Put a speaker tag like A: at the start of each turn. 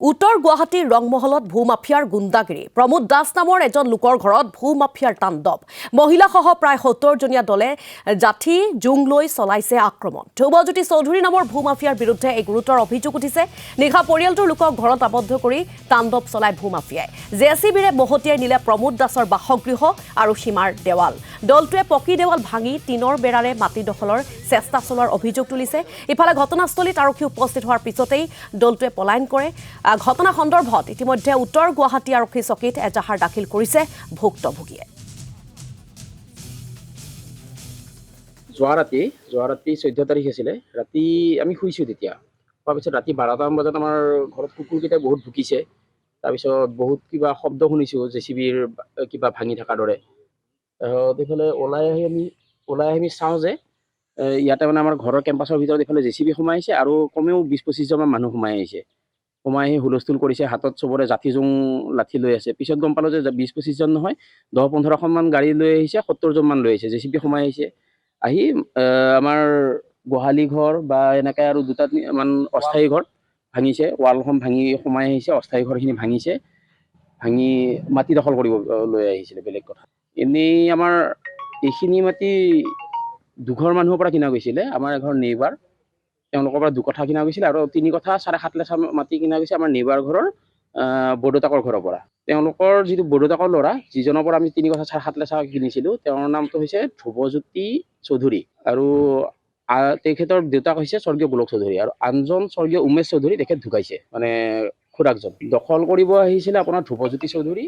A: উত্তৰ গুৱাহাটীৰ ৰংমহলত ভূমাফিয়াৰ গুণ্ডাগিৰি প্ৰমোদ দাস নামৰ এজন লোকৰ ঘৰত ভূমাফিয়াৰ তাণ্ডৱ মহিলাসহ প্ৰায় ৭০জনীয়া দলে জাঠি জুং লৈ চলাইছে আক্ৰমণ ধ্ৰুৱজ্যোতি চৌধুৰী নামৰ ভূমাফিয়াৰ বিৰুদ্ধে এক গুৰুতৰ অভিযোগ উঠিছে নিশা পৰিয়ালটোৰ লোকক ঘৰত আবদ্ধ কৰি তাণ্ডৱ চলাই ভূমাফিয়াই জেচিবিৰে মহতিয়াই নিলে প্ৰমোদ দাসৰ বাসগৃহ আৰু সীমাৰ দেৱাল দলটোৱে পকী দেৱাল ভাঙি টিনৰ বেৰাৰে মাটি দখলৰ চেষ্টা চলোৱাৰ অভিযোগ তুলিছে ইফালে ঘটনাস্থলীত আৰক্ষী উপস্থিত হোৱাৰ পিছতেই দলটোৱে পলায়ন কৰে ঘটনা সন্দৰ্ভত ইতিমধ্যে উত্তৰ গুৱাহাটী আৰক্ষী চকীত এজাহাৰ দাখিল কৰিছে ভুক্তভোগীয়ে
B: যোৱা ৰাতি 14 তাৰিখ আছিল ৰাতি আমি শুইছো তেতিয়া তাৰপিছত ৰাতি 12টামান বজাত আমাৰ ঘৰত কুকুৰকেইটা বহুত ভুকিছে তাৰপিছত বহুত কিবা শব্দ শুনিছো জেচিবিৰ কিবা ভাঙি থকাৰ দৰে এইফালে ওলাই আহি চাওঁ যে ইয়াতে মানে আমাৰ ঘৰৰ কেম্পাছৰ ভিতৰত এইফালে জেচিবি সোমাই আহিছে আৰু কমেও 20-25জনমান মানুহ সোমাই আহিছে সোমাই আহি হুলস্থুল কৰিছে হাতত চবৰে জাঠি জোং লাঠি লৈ আছে পিছত গম পালো যে 20-25জন নহয় 10-15খনমান গাড়ী লৈ আহিছে 70জনমান লৈ আহিছে জেচিবি সোমাই আহিছে আহি আমাৰ গোহালি ঘৰ বা এনেকৈ আৰু দুটা মান অস্থায়ী ঘৰ ভাঙিছে ৱালখন ভাঙি সোমাই আহিছে অস্থায়ী ঘৰখিনি ভাঙিছে ভাঙি মাটি দখল কৰিব লৈ আহিছিলে বেলেগ কথা এনেই আমাৰ এইখিনি মাটি দুঘৰ মানুহৰ পৰা কিনা গৈছিলে আমাৰ এঘৰ নেইবাৰ তেওঁলোকৰ পৰা 2 কঠা কিনা গৈছিল আৰু 3 কঠা 7.5 লাখ মাটি কিনা গৈছে আমাৰ নেইবাৰ ঘৰৰ বড়োতাকৰ ঘৰৰ পৰা তেওঁলোকৰ যিটো বড়োতাকৰ ল'ৰা যিজনৰ পৰা আমি 3 কঠা 7.5 লাখ কিনিছিলো তেওঁৰ নামটো হৈছে ধ্ৰুৱজ্যোতি চৌধুৰী আৰু তেখেতৰ দেউতাক হৈছে স্বৰ্গীয় গোলক চৌধুৰী আৰু আনজন স্বৰ্গীয় উমেশ চৌধুৰী তেখেত ঢুকাইছে মানে খুৰাকজন দখল কৰিব আহিছিলে আপোনাৰ ধ্ৰুৱজ্যোতি চৌধুৰী